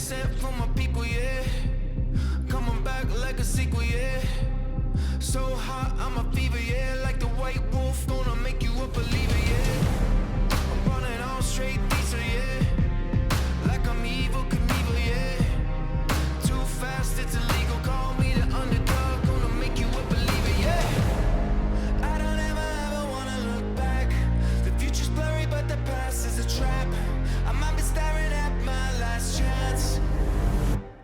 set for my people, yeah. Coming back like a sequel, yeah. So hot, I'm a fever, yeah. Like the white wolf, gonna make you a believer, yeah. I'm running all straight diesel, yeah. Like I'm evil Knievel, yeah. Too fast, it's illegal. Call me the underdog, gonna make you a believer, yeah. I don't ever wanna look back. The future's blurry, but the past is a trap. I might be staring at my last chance,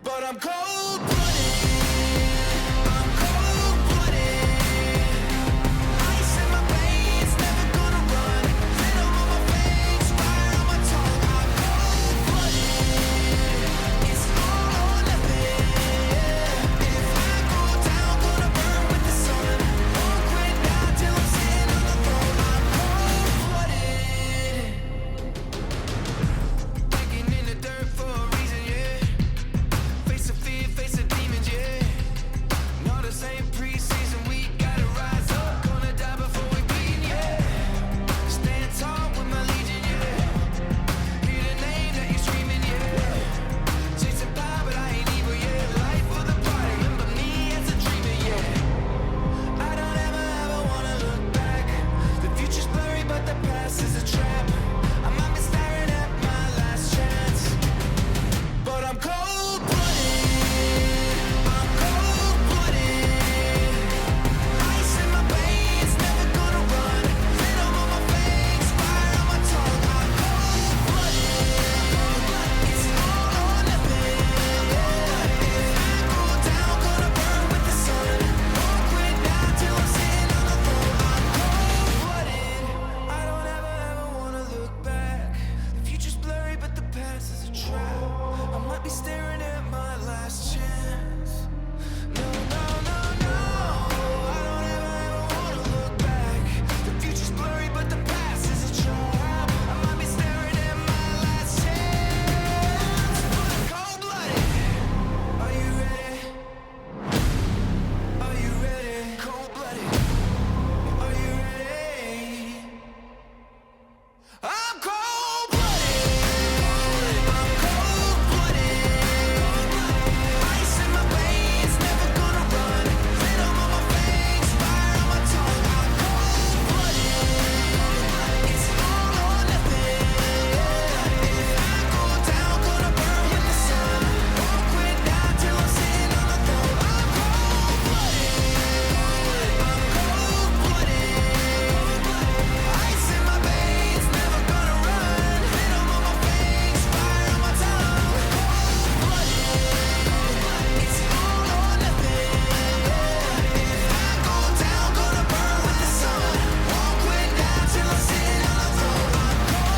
but I'm cold-blooded. I'm cold-blooded. Ice in my veins, never gonna run. Venom on my face, fire on my tongue. I'm cold-blooded. It's all or nothing. If I go down, gonna burn with the sun. Won't quit now till I'm sitting on the throne. I'm cold-blooded. Digging in the dirt for a reason, yeah. Face of fear, face of demons, yeah. Not the same preseason, we gotta rise up. Gonna die before we bleed, yeah. Stand tall with my legion, yeah. Hear the name that you're screaming, yeah. Chasing fire, but I ain't evil, yeah. Life for the party, remember me as a dreamer, yeah. I don't ever wanna look back. The future's blurry, but the past is a trap. I might be staring at my last chance, but I'm cold-blooded. I'm cold-blooded. Ice in my veins, never gonna run. Venom on my face, fire on my tongue. I'm cold-blooded. It's all or nothing. If I go down, gonna burn with the sun. Won't quit now till I'm sitting on the throne. I'm cold-blooded. I don't ever wanna look back. The future's blurry, but the past is a trap. I might be staring at my last chance. No, no, no, no. I don't ever wanna look back. The future's blurry, but the past is a trap. I might be staring at my last chance. But I'm cold-blooded. Are you ready? Are you ready? Cold-blooded. Are you ready? I'm cold-blooded. I'm cold-blooded. Ice in my veins, never gonna run. Venom on my face, fire on my tongue. I'm cold-blooded. It's all or nothing. If I go down, gonna burn with the sun. Won't quit now till I'm sitting on the throne. I'm cold-blooded. I'm cold-blooded. Ice in my veins, never gonna run. Venom on my face, fire on my tongue. Cold-blooded. It's all or nothing. If I go down, gonna burn with the sun. Won't quit now till I'm sitting on the throne.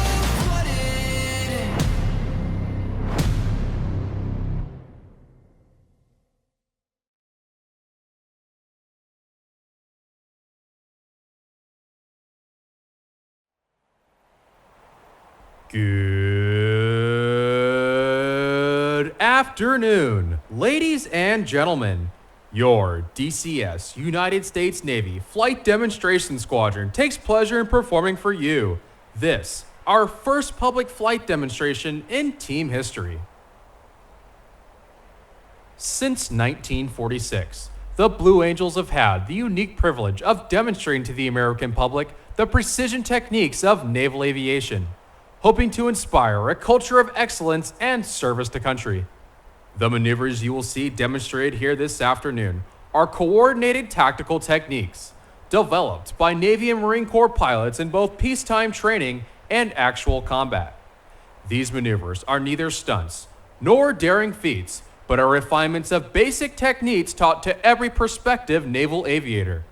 I'm cold-blooded. Good afternoon, ladies and gentlemen. Your DCS United States Navy Flight Demonstration Squadron takes pleasure in performing for you this, our first public flight demonstration in team history. Since 1946, the Blue Angels have had the unique privilege of demonstrating to the American public the precision techniques of naval aviation, hoping to inspire a culture of excellence and service to country. The maneuvers you will see demonstrated here this afternoon are coordinated tactical techniques developed by Navy and Marine Corps pilots in both peacetime training and actual combat. These maneuvers are neither stunts nor daring feats, but are refinements of basic techniques taught to every prospective naval aviator.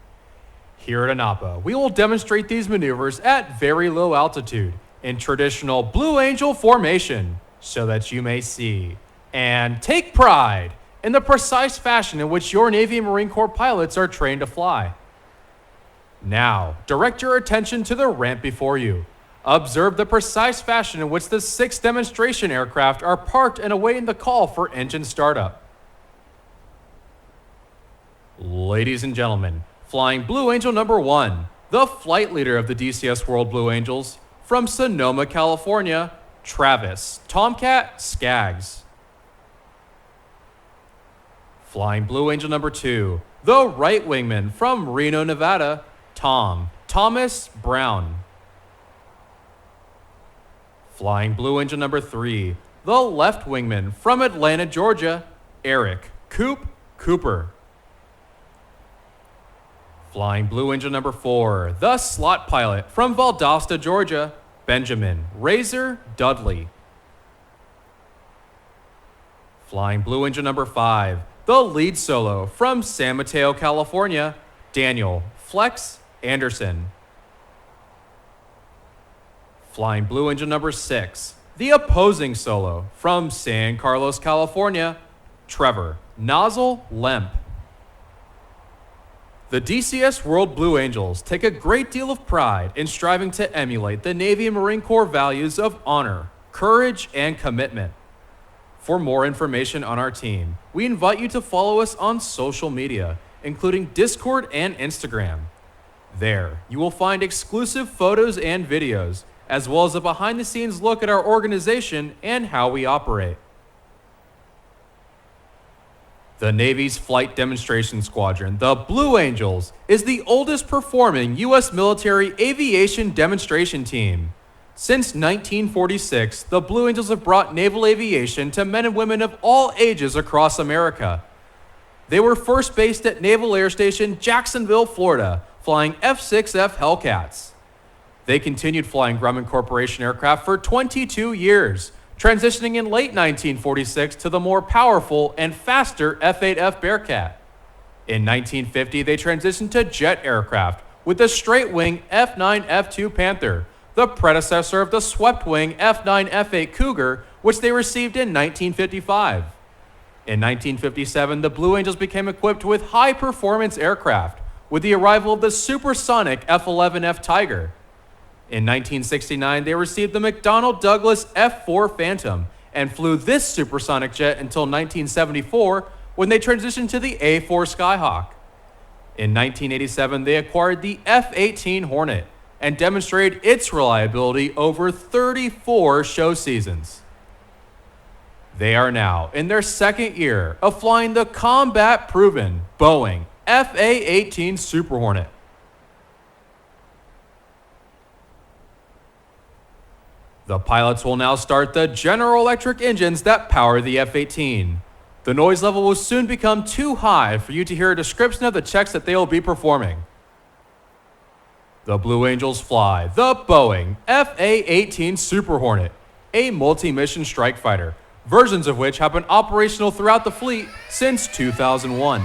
Here at ANAPA, we will demonstrate these maneuvers at very low altitude in traditional Blue Angel formation so that you may see and take pride in the precise fashion in which your Navy and Marine Corps pilots are trained to fly. Now, direct your attention to the ramp before you. Observe the precise fashion in which the 6 demonstration aircraft are parked and awaiting the call for engine startup. Ladies and gentlemen, flying Blue Angel number 1, the flight leader of the DCS World Blue Angels, from Sonoma, California, Travis Tomcat Skaggs. Flying Blue Angel number 2, the Right Wingman from Reno, Nevada, Thomas Brown. Flying Blue Angel number 3, the Left Wingman from Atlanta, Georgia, Eric Coop Cooper. Flying Blue Angel number 4, the Slot Pilot from Valdosta, Georgia, Benjamin Razor Dudley. Flying Blue Angel number 5, the Lead Solo from San Mateo, California, Daniel Flex Anderson. Flying Blue Angel number 6, the Opposing Solo from San Carlos, California, Trevor Nozzle Lemp. The DCS World Blue Angels take a great deal of pride in striving to emulate the Navy and Marine Corps values of honor, courage, and commitment. For more information on our team, we invite you to follow us on social media, including Discord and Instagram. There, you will find exclusive photos and videos, as well as a behind-the-scenes look at our organization and how we operate. The Navy's Flight Demonstration Squadron, the Blue Angels, is the oldest performing U.S. military aviation demonstration team. Since 1946, the Blue Angels have brought naval aviation to men and women of all ages across America. They were first based at Naval Air Station Jacksonville, Florida, flying F-6F Hellcats. They continued flying Grumman Corporation aircraft for 22 years, transitioning in late 1946 to the more powerful and faster F-8F Bearcat. In 1950, they transitioned to jet aircraft with the straight-wing F-9 F-2 Panther, the predecessor of the swept-wing F-9 F-8 Cougar, which they received in 1955. In 1957, the Blue Angels became equipped with high-performance aircraft with the arrival of the supersonic F-11F Tiger. In 1969, they received the McDonnell Douglas F-4 Phantom and flew this supersonic jet until 1974 when they transitioned to the A-4 Skyhawk. In 1987, they acquired the F-18 Hornet and demonstrated its reliability over 34 show seasons. They are now in their second year of flying the combat-proven Boeing FA-18 Super Hornet. The pilots will now start the General Electric engines that power the F-18. The noise level will soon become too high for you to hear a description of the checks that they will be performing. The Blue Angels fly the Boeing FA-18 Super Hornet, a multi-mission strike fighter, versions of which have been operational throughout the fleet since 2001.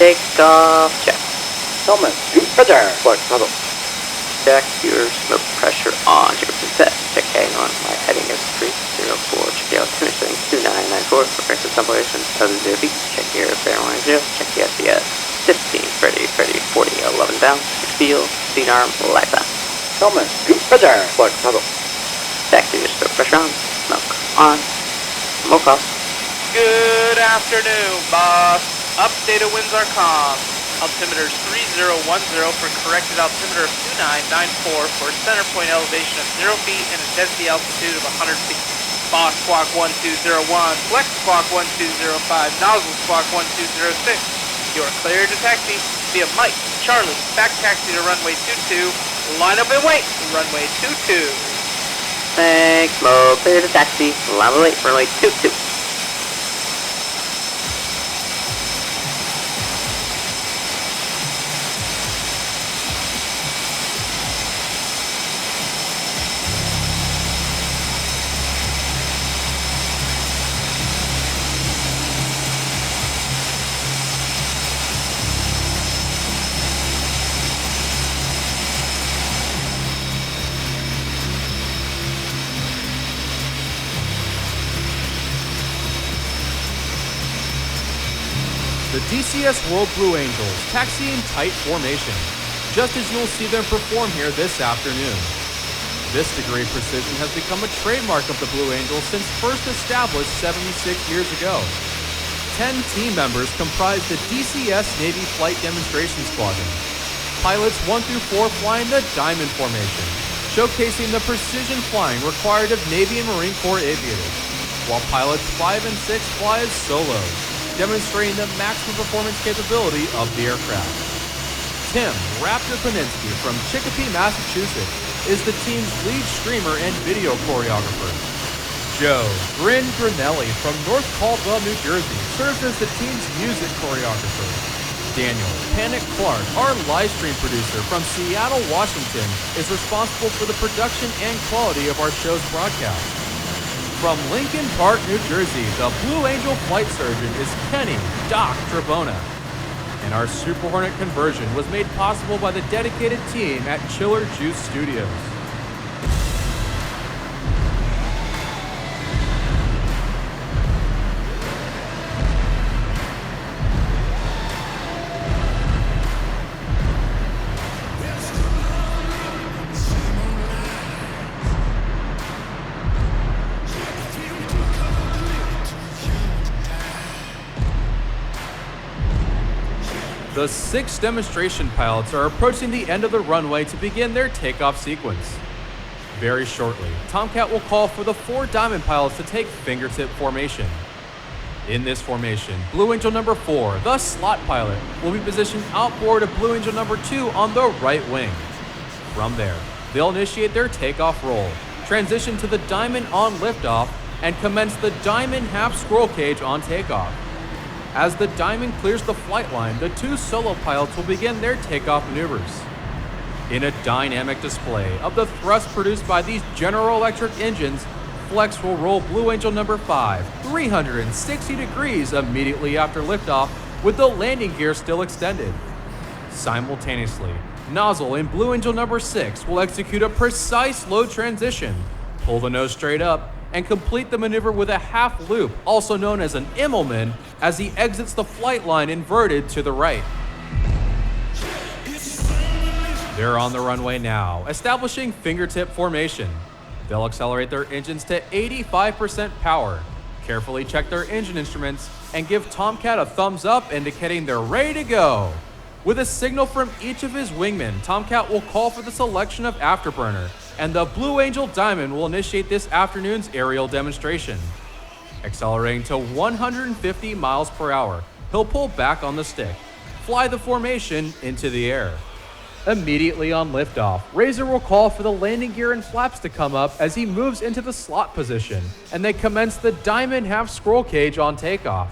Takeoff check. Helmet, scoop pressure, flex throttle. Check your smoke pressure on 0%. Check hang on. My heading is 304. Check the altitude setting 2994 for correct acceleration of 0 feet. Check your fairway 0. Check the SBS 15. Freddy 40 11 down. Check field. Speed arm. Light down. Helmet, scoop pressure, flex throttle. Check your smoke pressure on. Smoke on. Smoke off. Good afternoon, boss. Updated winds are calm. Altimeter is 3010 for corrected altimeter of 2994 for center point elevation of 0 feet and intensity altitude of 100 feet. Boss squawk 1201, flex squawk 1205, nozzle squawk 1206. You are cleared to taxi via Mike, Charlie, back taxi to runway 22, line up and wait, runway 22. Thanks, Mo. Clear to taxi. Line up and wait, runway 22. The DCS World Blue Angels taxi in tight formation, just as you'll see them perform here this afternoon. This degree of precision has become a trademark of the Blue Angels since first established 76 years ago. 10 team members comprise the DCS Navy Flight Demonstration Squadron. Pilots 1 through 4 fly in the Diamond Formation, showcasing the precision flying required of Navy and Marine Corps aviators, while pilots 5 and 6 fly as solos, demonstrating the maximum performance capability of the aircraft. Tim Raptor Paninsky from Chicopee, Massachusetts is the team's lead streamer and video choreographer. Joe Grin Grinelli from North Caldwell, New Jersey serves as the team's music choreographer. Daniel Panic Clark, our live stream producer from Seattle, Washington, is responsible for the production and quality of our show's broadcast. From Lincoln Park, New Jersey, the Blue Angel flight surgeon is Kenny Doc Trebona. And our Super Hornet conversion was made possible by the dedicated team at Chiller Juice Studios. The 6 demonstration pilots are approaching the end of the runway to begin their takeoff sequence. Very shortly, Tomcat will call for the 4 Diamond pilots to take fingertip formation. In this formation, Blue Angel number 4, the slot pilot, will be positioned outboard of Blue Angel number 2 on the right wing. From there, they'll initiate their takeoff roll, transition to the Diamond on liftoff, and commence the Diamond half scroll cage on takeoff. As the Diamond clears the flight line, the 2 solo pilots will begin their takeoff maneuvers. In a dynamic display of the thrust produced by these General Electric engines, Flex will roll Blue Angel number 5 360 degrees immediately after liftoff, with the landing gear still extended. Simultaneously, Nozzle in Blue Angel number 6 will execute a precise low transition, pull the nose straight up, and complete the maneuver with a half loop, also known as an Immelman, as he exits the flight line inverted to the right. They're on the runway now, establishing fingertip formation. They'll accelerate their engines to 85% power, carefully check their engine instruments, and give Tomcat a thumbs up indicating they're ready to go. With a signal from each of his wingmen, Tomcat will call for the selection of afterburner, and the Blue Angel Diamond will initiate this afternoon's aerial demonstration. Accelerating to 150 miles per hour, he'll pull back on the stick, fly the formation into the air. Immediately on liftoff, Razor will call for the landing gear and flaps to come up as he moves into the slot position, and they commence the Diamond half scroll cage on takeoff.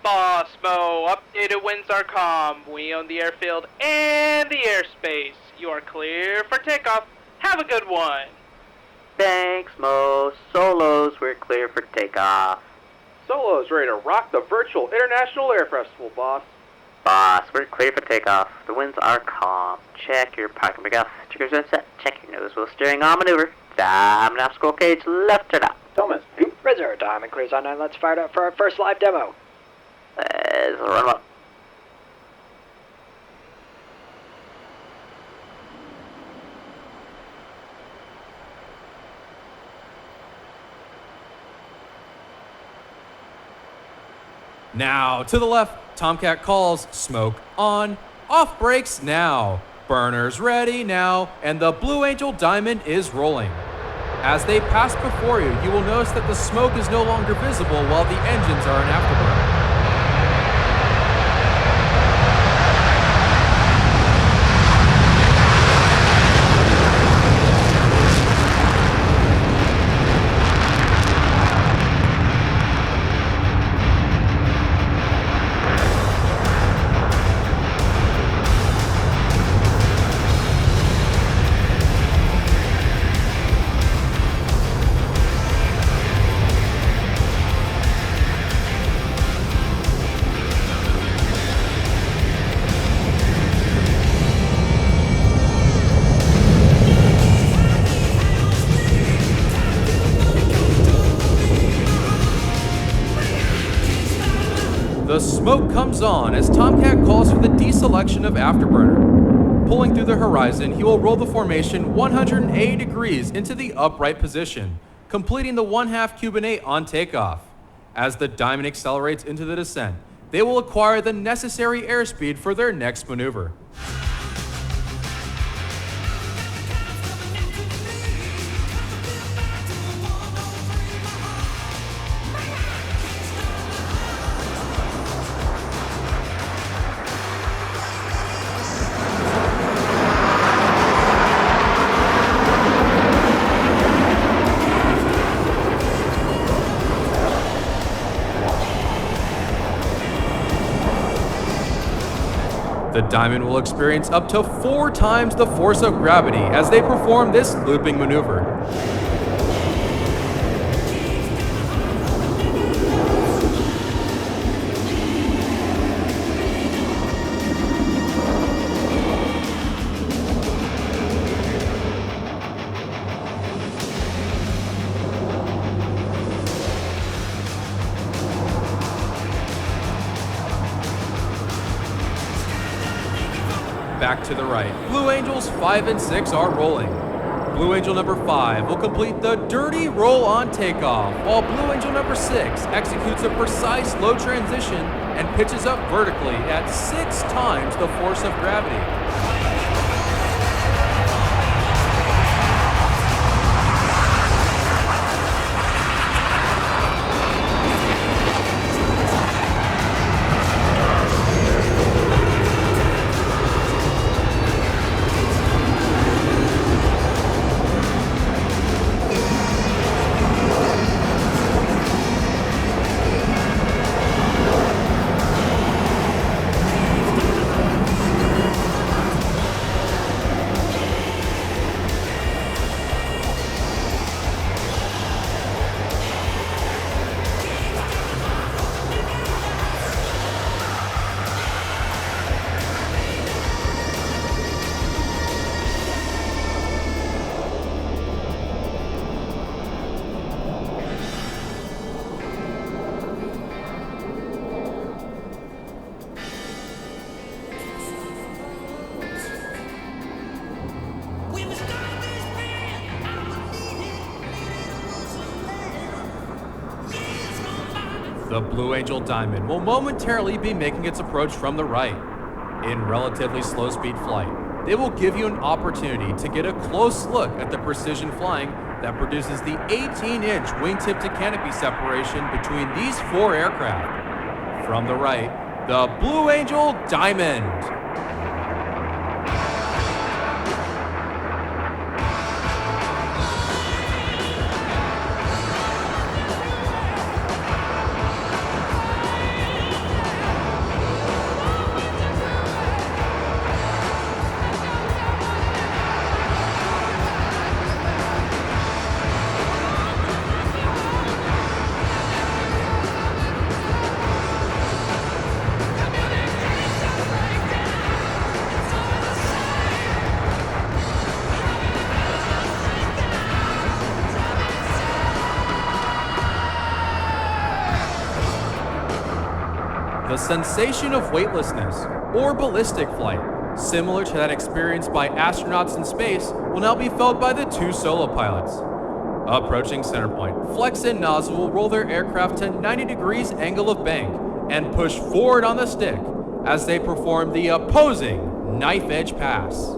Boss Mo, Updated winds are calm. We own the airfield and the airspace. You are clear for takeoff. Have a good one. Thanks, Mo. Solos, we're clear for takeoff. Solo's ready to rock the virtual International Air Festival, boss. Boss, we're clear for takeoff. The winds are calm. Check your parking brake off. Triggers are set. Check your nose wheel steering on maneuver. Diamond obstacle cage left or not. Thomas, Scoop, Rizzer, Diamond clears on 9. Let's fire it up for our first live demo. Let's run up. Now, to the left, Tomcat calls, smoke on, off brakes now, burners ready now, and the Blue Angel Diamond is rolling. As they pass before you, you will notice that the smoke is no longer visible while the engines are in afterburner. The smoke comes on as Tomcat calls for the deselection of afterburner. Pulling through the horizon, he will roll the formation 180 degrees into the upright position, completing the 1/2 Cuban 8 on takeoff. As the Diamond accelerates into the descent, they will acquire the necessary airspeed for their next maneuver. The Diamond will experience up to 4 times the force of gravity as they perform this looping maneuver. Back to the right. Blue Angels 5 and 6 are rolling. Blue Angel number 5 will complete the dirty roll on takeoff, while Blue Angel number 6 executes a precise low transition and pitches up vertically at 6 times the force of gravity. The Blue Angel Diamond will momentarily be making its approach from the right. In relatively slow speed flight, they will give you an opportunity to get a close look at the precision flying that produces the 18-inch wingtip to canopy separation between these 4 aircraft. From the right, the Blue Angel Diamond. The sensation of weightlessness, or ballistic flight, similar to that experienced by astronauts in space, will now be felt by the two solo pilots. Approaching center point, Flex and Nozzle will roll their aircraft to 90 degrees angle of bank and push forward on the stick as they perform the opposing knife edge pass.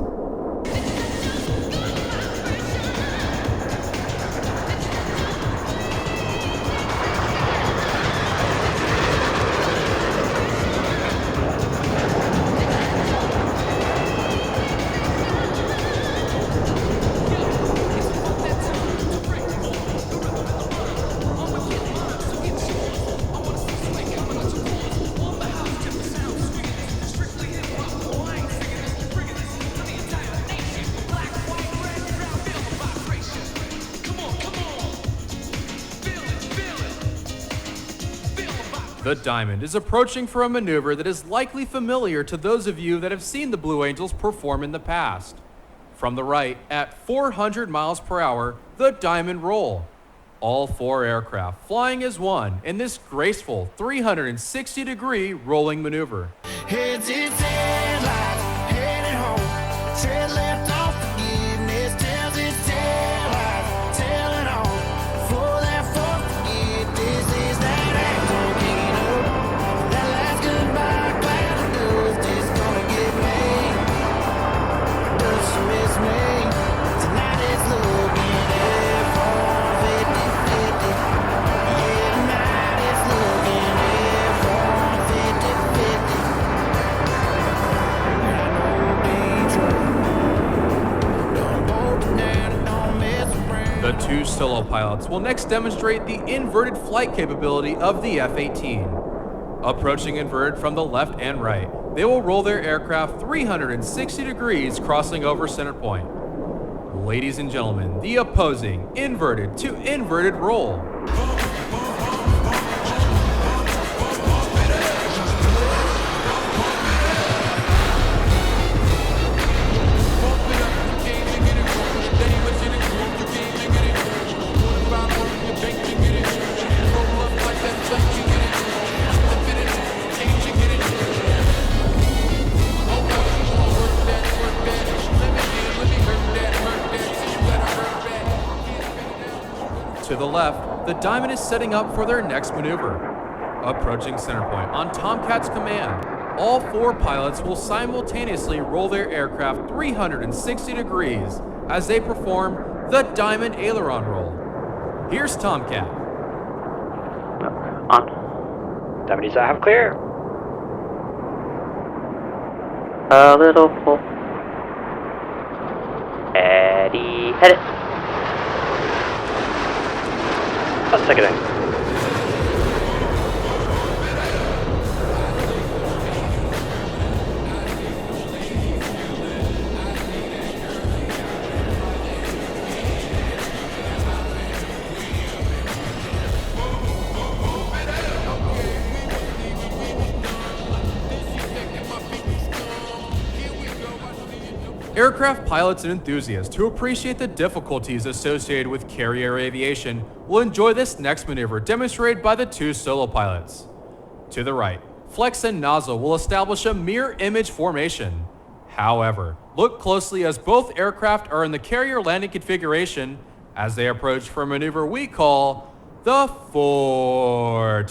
The Diamond is approaching for a maneuver that is likely familiar to those of you that have seen the Blue Angels perform in the past. From the right, at 400 miles per hour, the Diamond roll. All four aircraft flying as one in this graceful 360-degree rolling maneuver. Heads its headlights, headed home. Tread left off forgiveness, tells its taillights, tailing on. For that fourth forgive, this is that act volcano. That last goodbye, glad it goes, this gonna get me. Does she miss me? Tonight it's looking at 450-50. Yeah, tonight it's looking at 450-50. The two solo pilots will next demonstrate the inverted flight capability of the F-18. Approaching inverted from the left and right, they will roll their aircraft 360 degrees, crossing over center point. Ladies and gentlemen, the opposing inverted to inverted roll. To the left, the Diamond is setting up for their next maneuver. Approaching center point on Tomcat's command, all four pilots will simultaneously roll their aircraft 360 degrees as they perform the Diamond aileron roll. Here's Tomcat. On. Diamond needs to have clear. A little full. Eddie, head it. Let's take it in. Aircraft pilots and enthusiasts who appreciate the difficulties associated with carrier aviation will enjoy this next maneuver demonstrated by the two solo pilots. To the right, Flex and Nozzle will establish a mirror image formation. However, look closely as both aircraft are in the carrier landing configuration as they approach for a maneuver we call the Fortus.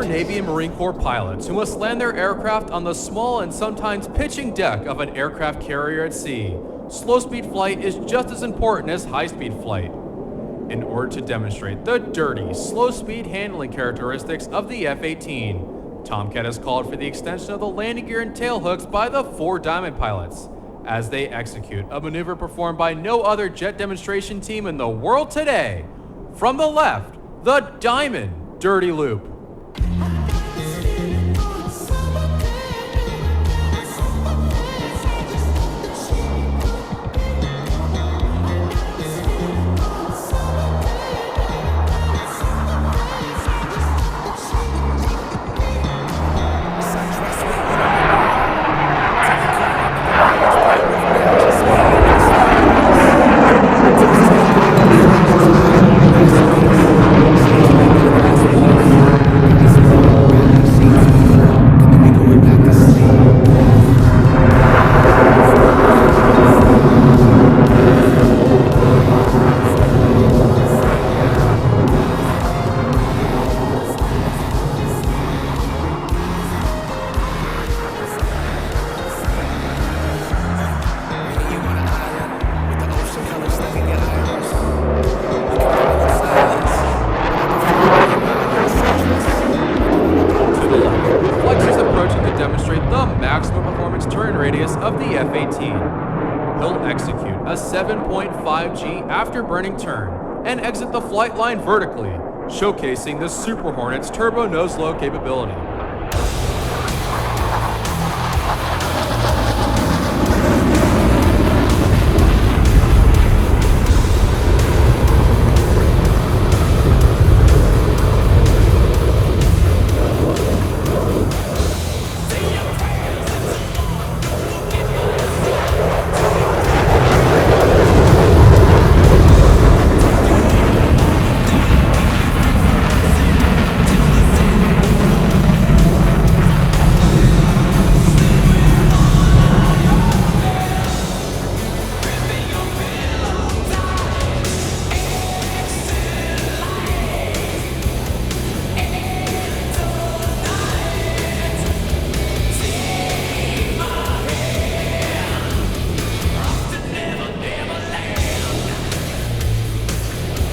Navy and Marine Corps pilots who must land their aircraft on the small and sometimes pitching deck of an aircraft carrier at sea. Slow-speed flight is just as important as high-speed flight. in order to demonstrate the dirty, slow-speed handling characteristics of the F-18. Tomcat has called for the extension of the landing gear and tailhooks by the 4 Diamond pilots as they execute a maneuver performed by no other jet demonstration team in the world today. From the left, the Diamond Dirty Loop. Of the F-18. He'll execute a 7.5G afterburning turn and exit the flight line vertically, showcasing the Super Hornet's turbo nose-low capability.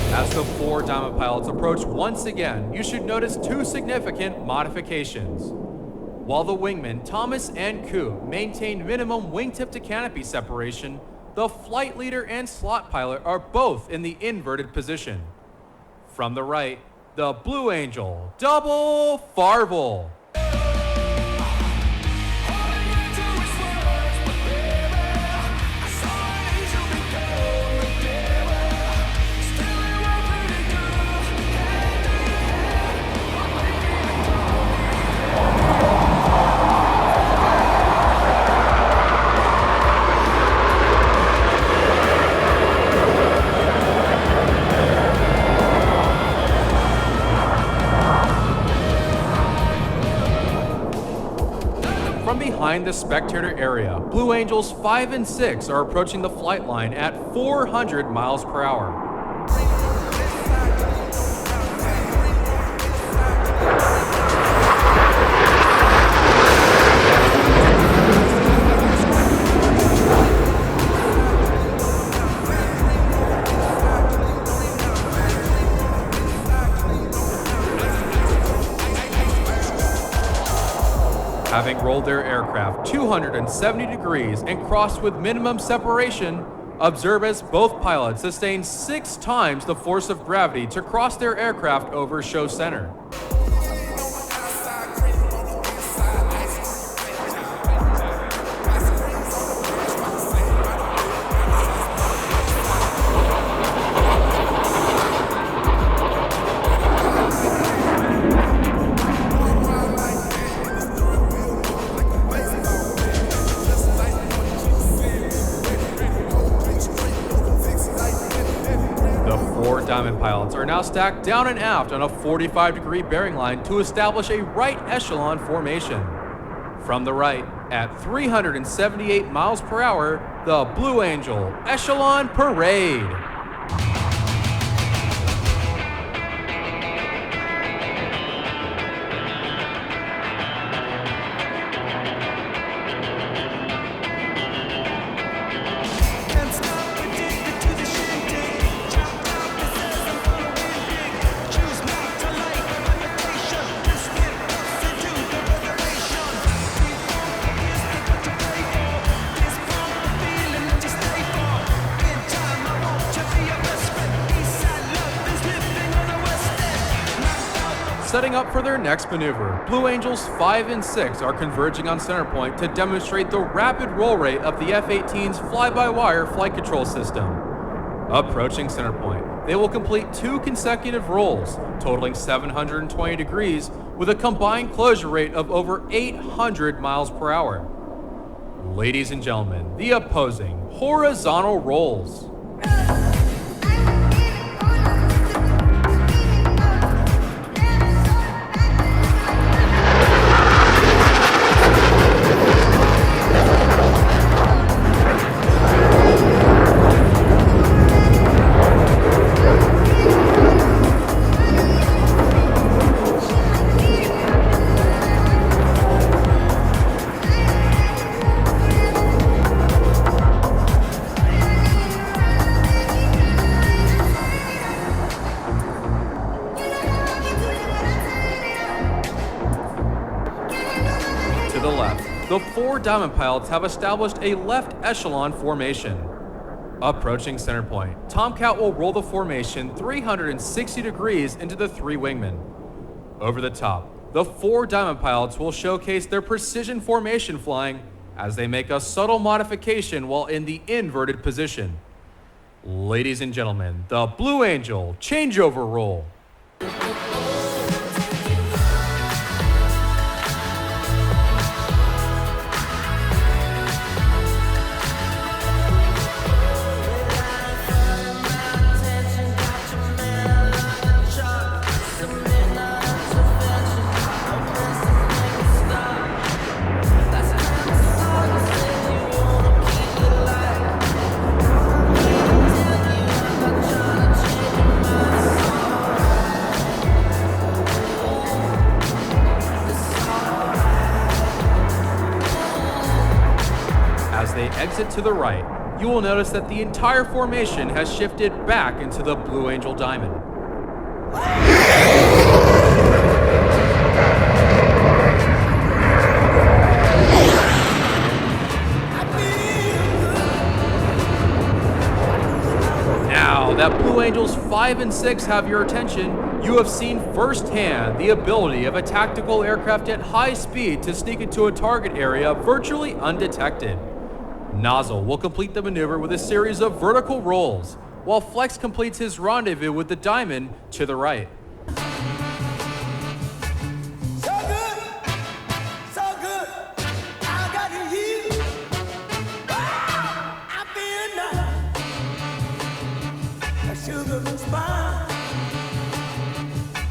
As the 4 Diamond pilots approach once again, you should notice 2 significant modifications. While the wingmen, Thomas and Coop, maintained minimum wingtip to canopy separation, the flight leader and slot pilot are both in the inverted position. From the right, the Blue Angel Double Farvel. From behind the spectator area, Blue Angels 5 and 6 are approaching the flight line at 400 miles per hour. Having rolled their aircraft 270 degrees and crossed with minimum separation, observe as both pilots sustain 6 times the force of gravity to cross their aircraft over show center. Diamond pilots are now stacked down and aft on a 45-degree bearing line to establish a right echelon formation. From the right, at 378 miles per hour, the Blue Angel Echelon Parade. setting up for their next maneuver. Blue Angels 5 and 6 are converging on center point to demonstrate the rapid roll rate of the F-18's fly-by-wire flight control system. Approaching center point, they will complete 2 consecutive rolls, totaling 720 degrees, with a combined closure rate of over 800 miles per hour. Ladies and gentlemen, the opposing horizontal rolls. To the left, the 4 diamond pilots have established a left echelon formation. Approaching center point, Tomcat will roll the formation 360 degrees into the 3 wingmen. Over the top, the 4 diamond pilots will showcase their precision formation flying as they make a subtle modification while in the inverted position. Ladies and gentlemen, the Blue Angel changeover roll. As they exit to the right, you will notice that the entire formation has shifted back into the Blue Angel Diamond. Now that Blue Angels 5 and 6 have your attention, you have seen firsthand the ability of a tactical aircraft at high speed to sneak into a target area virtually undetected. Nozzle will complete the maneuver with a series of vertical rolls, while Flex completes his rendezvous with the Diamond to the right. So good, so good. I got you. Wow, I feel nice. That sugar looks fine.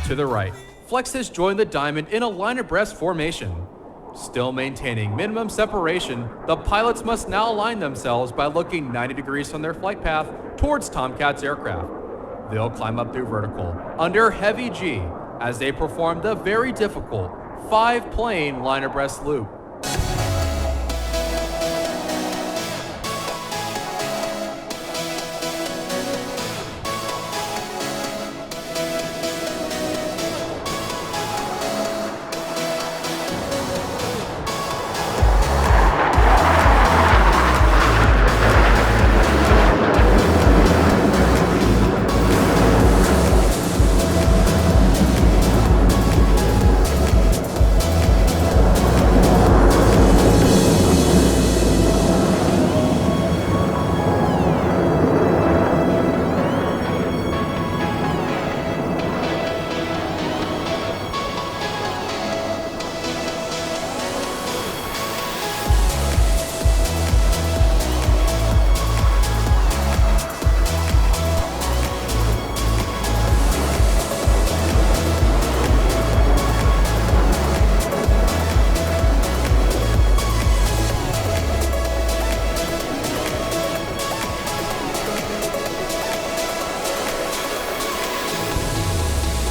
To the right, Flex has joined the Diamond in a line abreast formation. Still maintaining minimum separation, the pilots must now align themselves by looking 90 degrees from their flight path towards Tomcat's aircraft. They'll climb up through vertical under heavy G as they perform the very difficult 5-plane line abreast loop.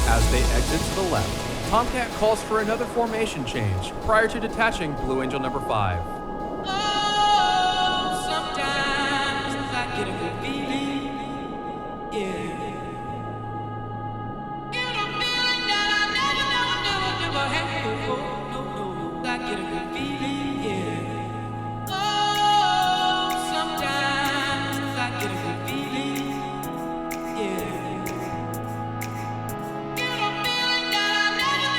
As they exit to the left, Tomcat calls for another formation change prior to detaching Blue Angel number 5. Oh, sometimes I get a good feeling, yeah. Get a feeling that I never had before. No, I get a good feeling, yeah. Oh, sometimes I get a good feeling, yeah. Get a feeling that I never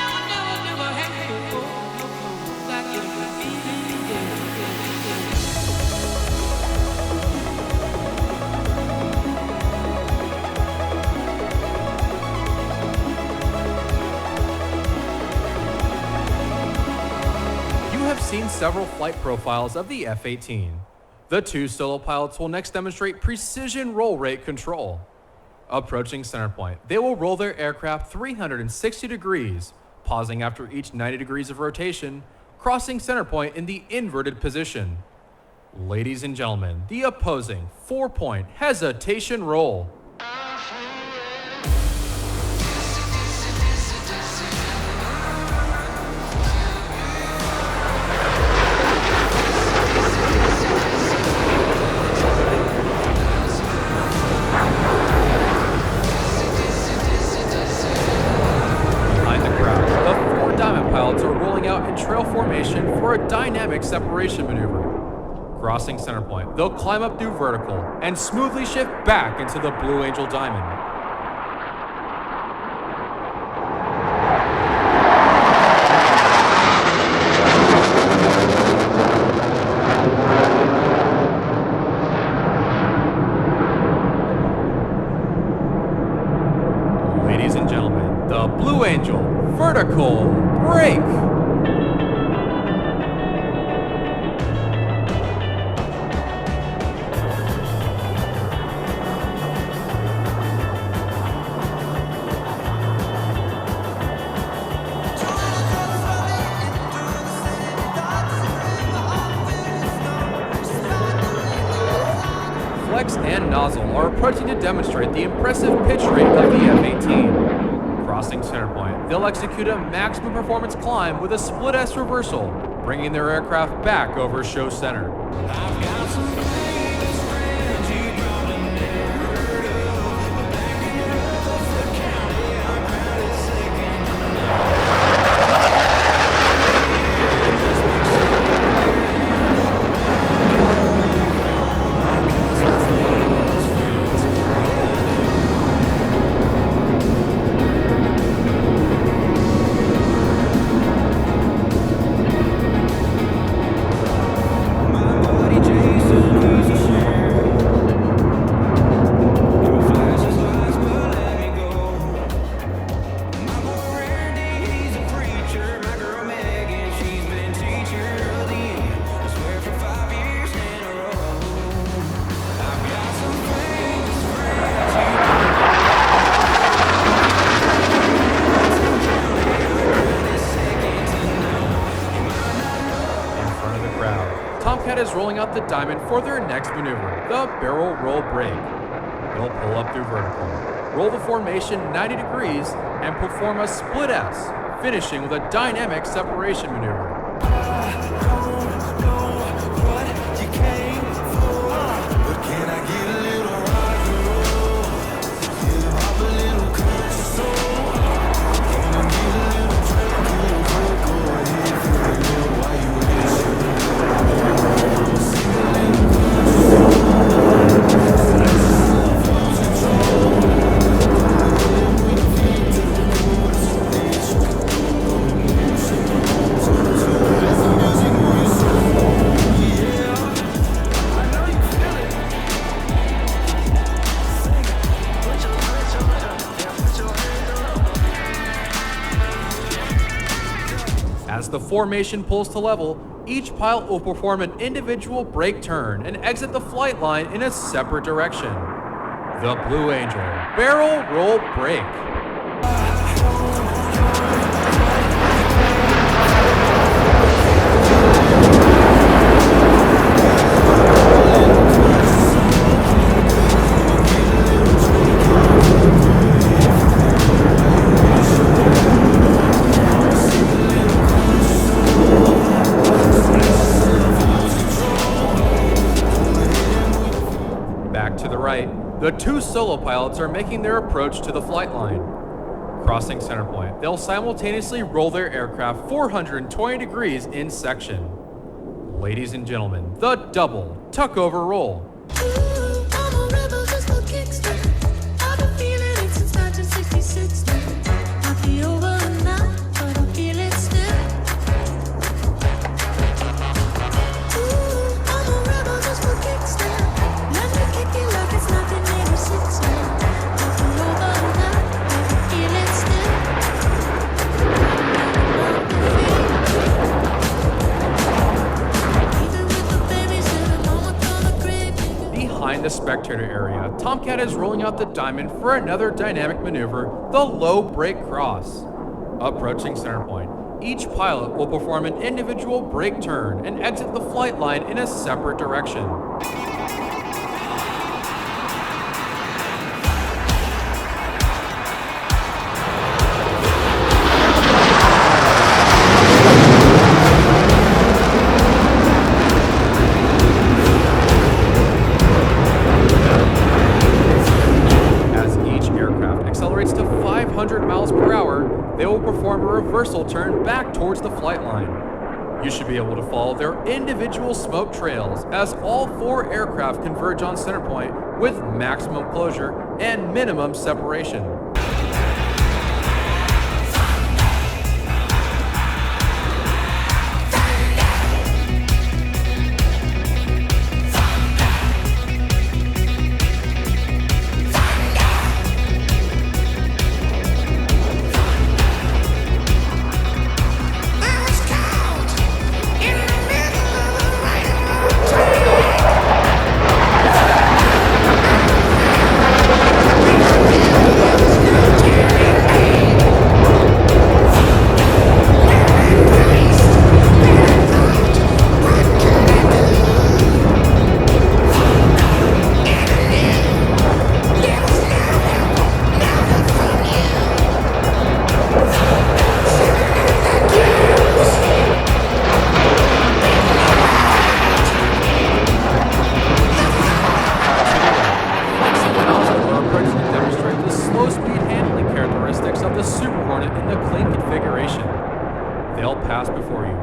several flight profiles of the F-18. The two solo pilots will next demonstrate precision roll rate control. Approaching center point, they will roll their aircraft 360 degrees, pausing after each 90 degrees of rotation, crossing center point in the inverted position. Ladies and gentlemen, the opposing 4-point hesitation roll. Trail formation for a dynamic separation maneuver. Crossing center point, they'll climb up through vertical and smoothly shift back into the Blue Angel diamond. Ladies and gentlemen, the Blue Angel vertical break. Flex and nozzle are approaching to demonstrate the impressive pitch rate of the F-18. Crossing center point, they'll execute a maximum performance climb with a split S reversal, bringing their aircraft back over show center. I've got some famous friends you probably never heard of. Back in Rutherford County, our crowd is second. My buddy Jason, he's a sheriff. He flashes lights, but let me go. My boy Randy, he's a preacher. My girl Megan, she's been teacher of the year. I swear for 5 years in a row. I've got some famous friends. In front of the crowd, Tomcat is rolling out the diamond for their next maneuver, the barrel roll break. They'll pull up through vertical, roll the formation 90 degrees, and perform a split S, finishing with a dynamic separation maneuver. Don't know what you came for, but can I get a little rock and roll? Give up a little country soul. Can I get a little tranquil? Go ahead, feel a little while you listen. Sing a little As the formation pulls to level, each pilot will perform an individual brake turn and exit the flight line in a separate direction. The Blue Angel barrel roll break. Back to the right, the two solo pilots are making their approach to the flight line. Crossing center point, they'll simultaneously roll their aircraft 420 degrees in section. Ladies and gentlemen, the double tuck-over roll. I'm a rebel just for kicks. I've been feeling it since 1966. Might be over now, but I feel it still. I'm a rebel just for kicks. Let me kick it like it's 1986. Might be over now, but I feel it still. behind the spectator area, Tomcat is rolling out the diamond for another dynamic maneuver, the low brake cross. Approaching center point, each pilot will perform an individual brake turn and exit the flight line in a separate direction. They will perform a reversal turn back towards the flight line. You should be able to follow their individual smoke trails as all 4 aircraft converge on center point with maximum closure and minimum separation.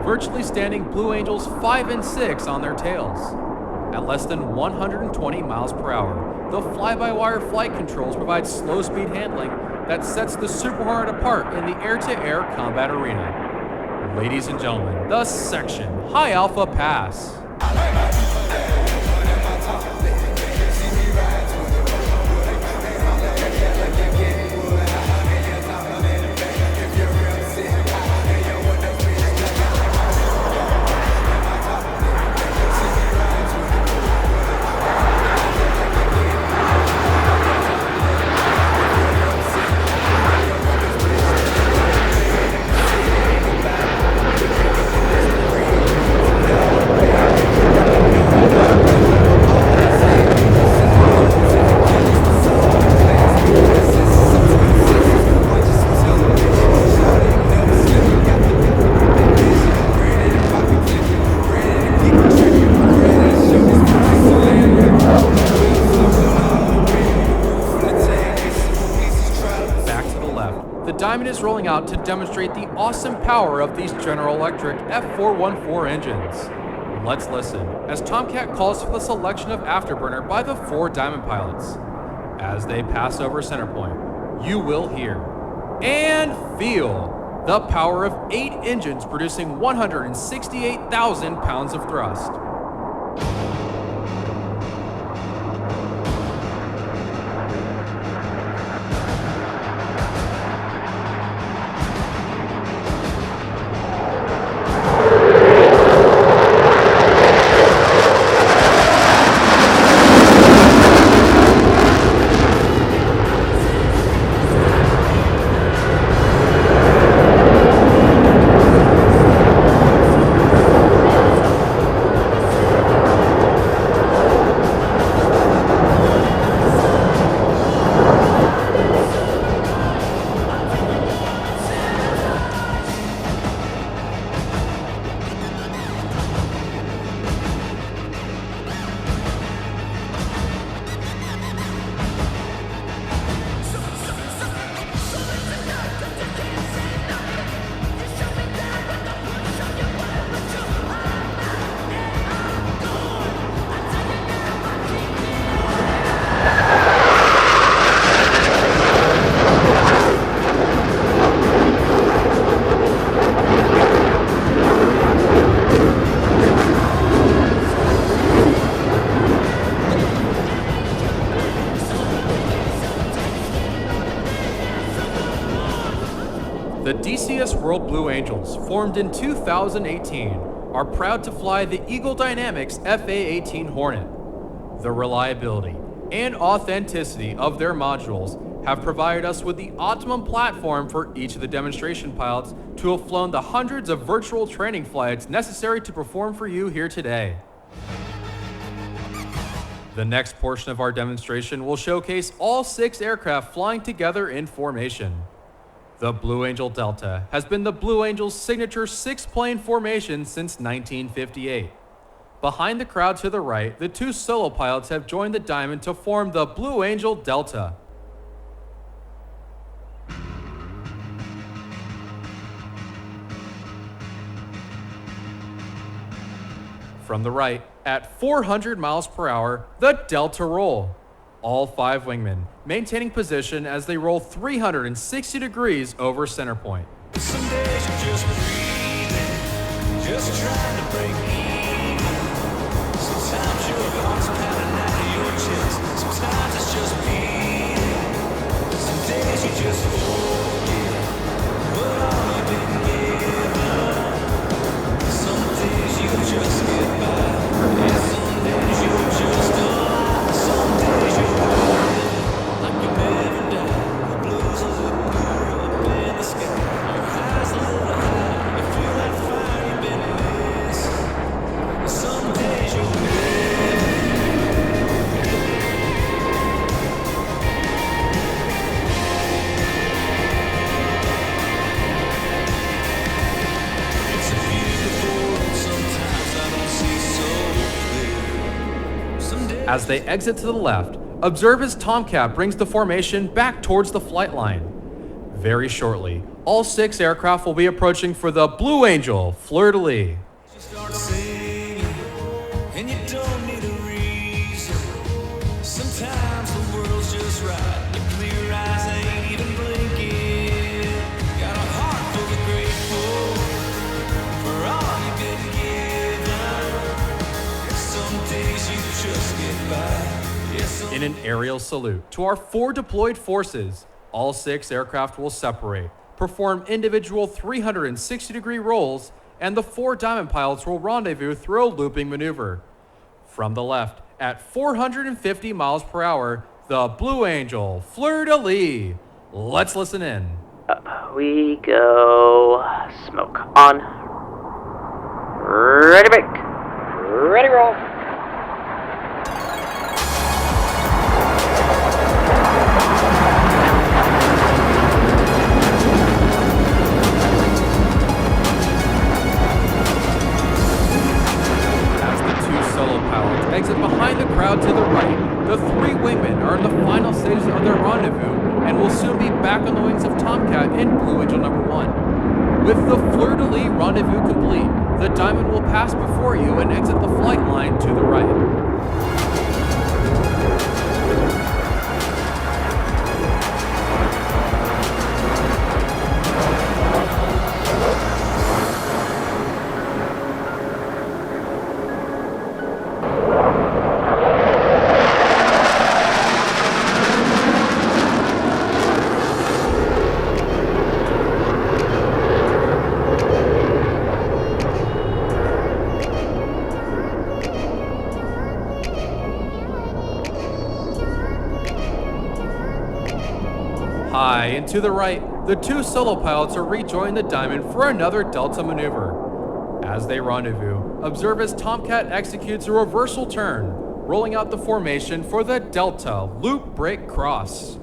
Virtually standing Blue Angels 5 and 6 on their tails. At less than 120 miles per hour, the fly-by-wire flight controls provide slow-speed handling that sets the Super Hornet apart in the air-to-air combat arena. Ladies and gentlemen, the section High Alpha Pass. Diamond is rolling out to demonstrate the awesome power of these General Electric F414 engines. Let's listen as Tomcat calls for the selection of Afterburner by the 4 Diamond pilots. As they pass over center point, you will hear and feel the power of 8 engines producing 168,000 pounds of thrust. The DCS World Blue Angels, formed in 2018, are proud to fly the Eagle Dynamics FA-18 Hornet. The reliability and authenticity of their modules have provided us with the optimum platform for each of the demonstration pilots to have flown the hundreds of virtual training flights necessary to perform for you here today. The next portion of our demonstration will showcase all 6 aircraft flying together in formation. The Blue Angel Delta has been the Blue Angels' signature 6-plane formation since 1958. Behind the crowd to the right, the 2 solo pilots have joined the Diamond to form the Blue Angel Delta. From the right, at 400 miles per hour, the Delta roll. All 5 wingmen maintaining position as they roll 360 degrees over center point. Some days you're just breathing, just trying to break even. Sometimes your heart's pounding out of your chest. Sometimes it's just beating. Some days you just forget what all you've been given. Some days you just get by. And some days you just die. Some days you live like you never die. The blues a little blue up in the sky. Your highs a little high. You feel that fire you've been missing. Some days you live. It's a beautiful world. Sometimes I don't see so clear. Some days As they exit to the left, observe as Tomcat brings the formation back towards the flight line. Very shortly, all 6 aircraft will be approaching for the Blue Angel fleur-de-lis. you start singing, and you don't need a reason. Sometimes the world's just right. Your clear eyes ain't even blinking. Got a heart full of grateful for all you've been given. Some days you just get by. Yeah, some In an aerial salute to our 4 deployed forces, all 6 aircraft will separate, perform individual 360-degree rolls, and the 4 Diamond pilots will rendezvous through a looping maneuver. From the left, at 450 miles per hour, the Blue Angel fleur-de-lis. Let's listen in. We go smoke on. Ready break. Ready, roll. As the 2 solo pilots exit behind the crowd to the right, the 3 wingmen are in the final stages of their rendezvous and will soon be back on the wings of Tomcat in Blue Angel number 1. With the fleur-de-lis rendezvous complete, the Diamond will pass before you and exit the flight line to the right. High and to the right, the 2 solo pilots are rejoining the Diamond for another Delta maneuver. As they rendezvous, observe as Tomcat executes a reversal turn, rolling out the formation for the Delta loop break cross.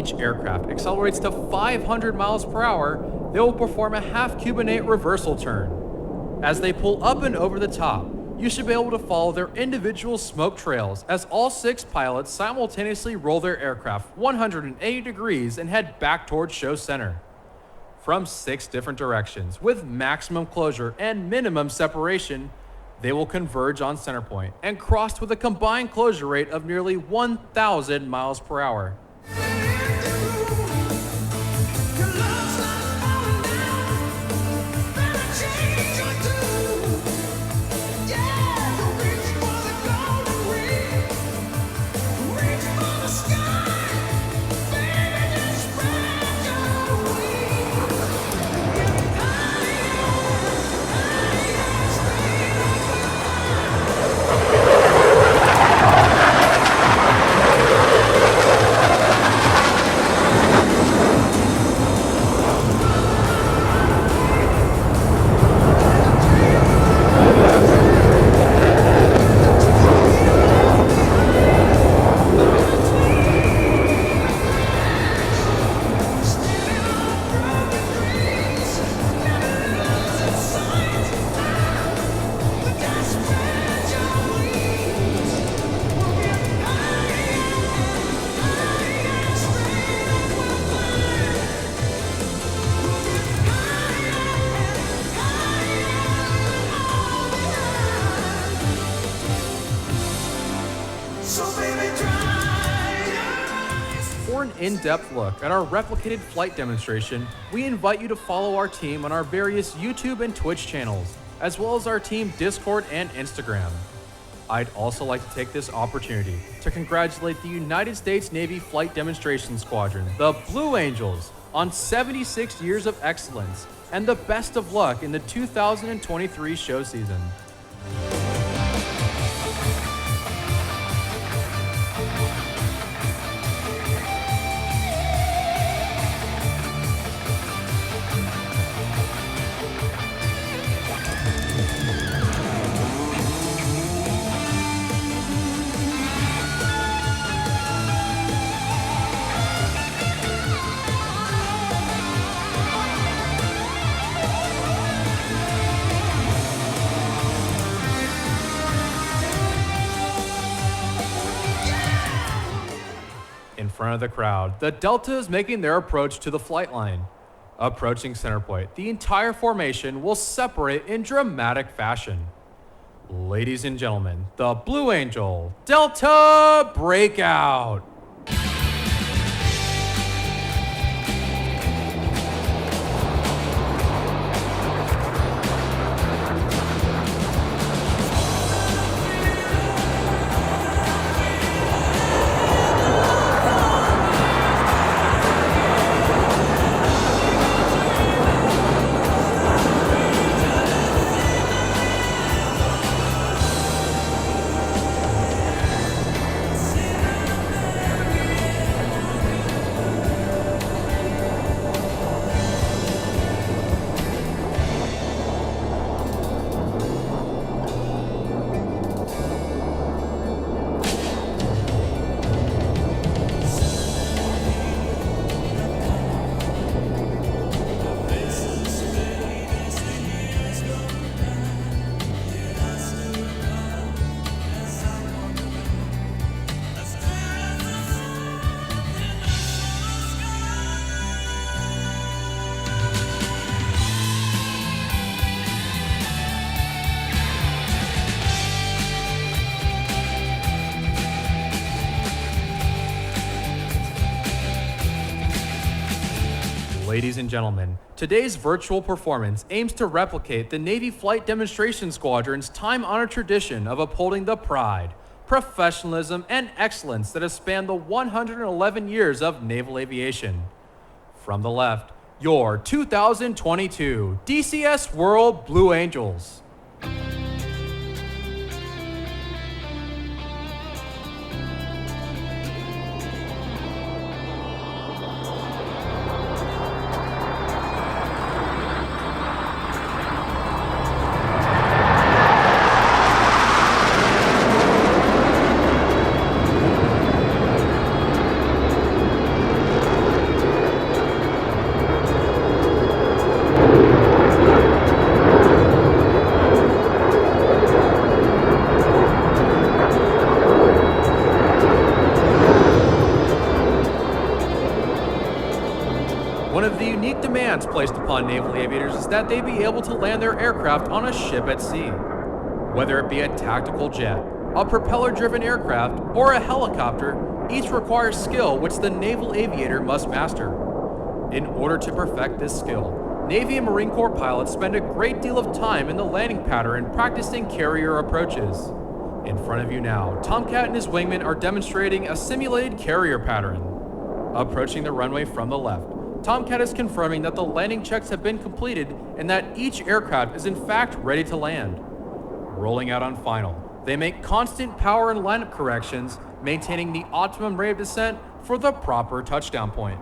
each aircraft accelerates to 500 miles per hour, they will perform a half-cubanate reversal turn. As they pull up and over the top, you should be able to follow their individual smoke trails as all 6 pilots simultaneously roll their aircraft 180 degrees and head back towards show center. From 6 different directions, with maximum closure and minimum separation, they will converge on center point and cross with a combined closure rate of nearly 1,000 miles per hour. For an in-depth look at our replicated flight demonstration, we invite you to follow our team on our various YouTube and Twitch channels, as well as our team Discord and Instagram. I'd also like to take this opportunity to congratulate the United States Navy Flight Demonstration Squadron, the Blue Angels, on 76 years of excellence and the best of luck in the 2023 show season. In front of the crowd, the Delta is making their approach to the flight line. Approaching center point, the entire formation will separate in dramatic fashion. Ladies and gentlemen, the Blue Angel Delta Breakout! Ladies and gentlemen, today's virtual performance aims to replicate the Navy Flight Demonstration Squadron's time-honored tradition of upholding the pride, professionalism, and excellence that has spanned the 111 years of naval aviation. From the left, your 2022 DCS World Blue Angels. One of the unique demands placed upon naval aviators is that they be able to land their aircraft on a ship at sea. Whether it be a tactical jet, a propeller-driven aircraft, or a helicopter, each requires skill which the naval aviator must master. In order to perfect this skill, Navy and Marine Corps pilots spend a great deal of time in the landing pattern practicing carrier approaches. In front of you now, Tomcat and his wingman are demonstrating a simulated carrier pattern. Approaching the runway from the left, Tomcat is confirming that the landing checks have been completed and that each aircraft is in fact ready to land. Rolling out on final, they make constant power and lineup corrections, maintaining the optimum rate of descent for the proper touchdown point.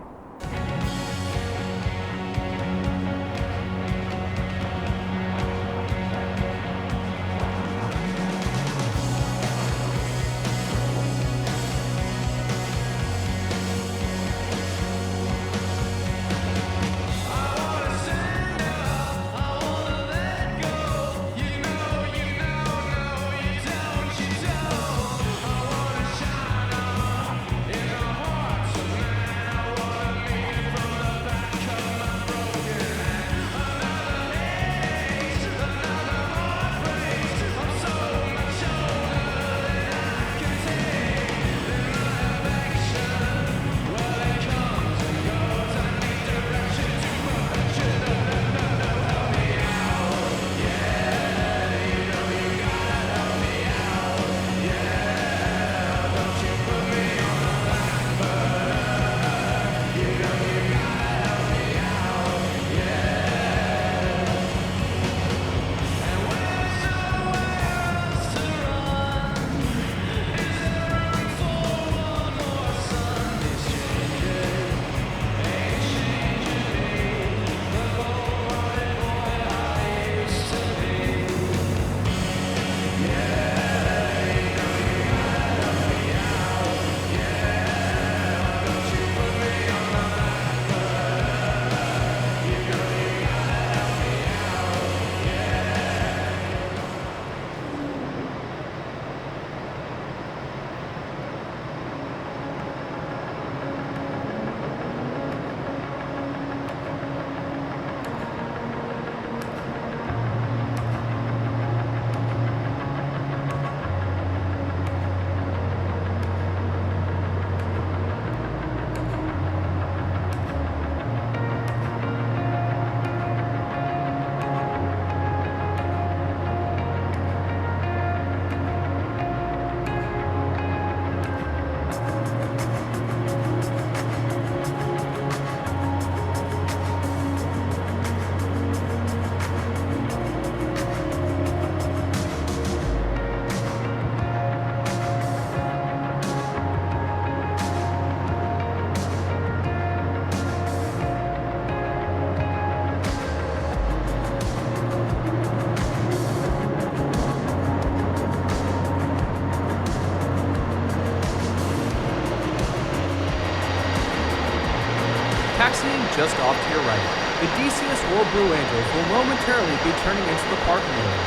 Taxiing just off to your right, the DCS World Blue Angels will momentarily be turning into the parking area.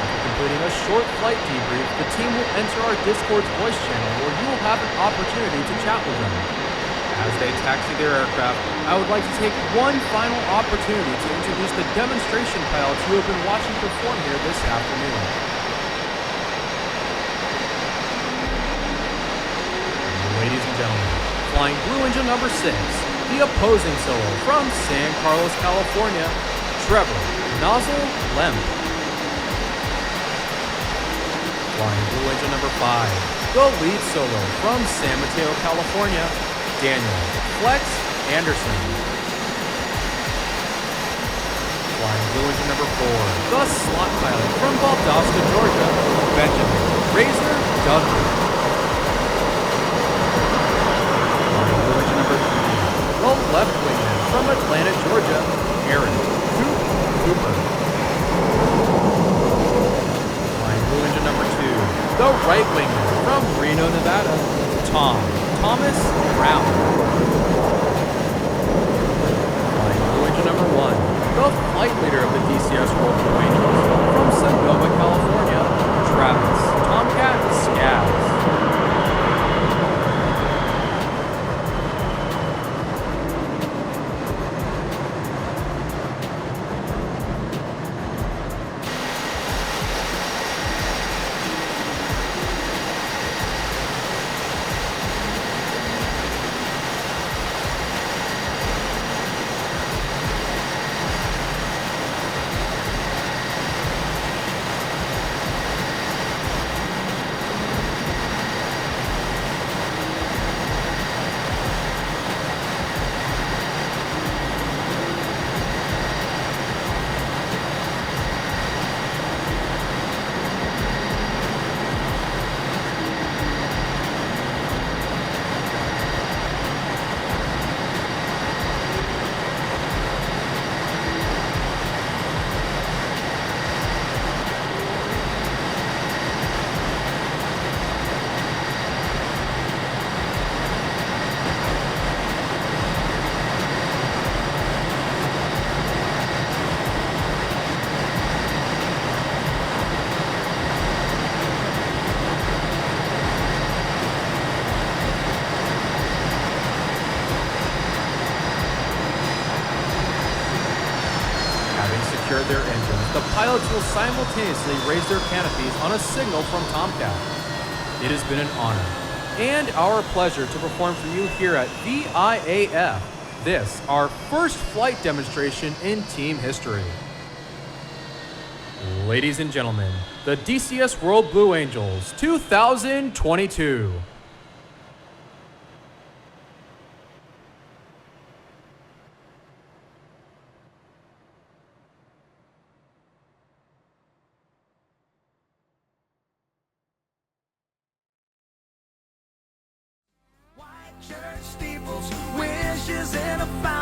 After completing a short flight debrief, the team will enter our Discord's voice channel where you will have an opportunity to chat with them. As they taxi their aircraft, I would like to take one final opportunity to introduce the demonstration pilots you have been watching perform here this afternoon. Ladies and gentlemen, flying Blue Angel number 6, the opposing solo from San Carlos, California, Trevor Nozzle Lemp. Flying Blue Angel number 5, the lead solo from San Mateo, California, Daniel Flex Anderson. Flying Blue Angel number 4, the slot pilot from Valdosta, Georgia, Benjamin Razor Dudley. Flying Blue Angel number 3, the left wingman from Atlanta, Georgia, Aaron Coop Cooper. Flying Blue Angel number 2, the right wingman from Reno, Nevada, Thomas Brown. Flying Blue Angel number 1, the flight leader of the DCS World Blue Angels from Sonoma, California, Travis Tomcat Scabs. secure their engines, the pilots will simultaneously raise their canopies on a signal from Tomcat. It has been an honor and our pleasure to perform for you here at VIAF, this, our first flight demonstration in team history. Ladies and gentlemen, the DCS World Blue Angels 2022. Church steeples, wishes in a fire.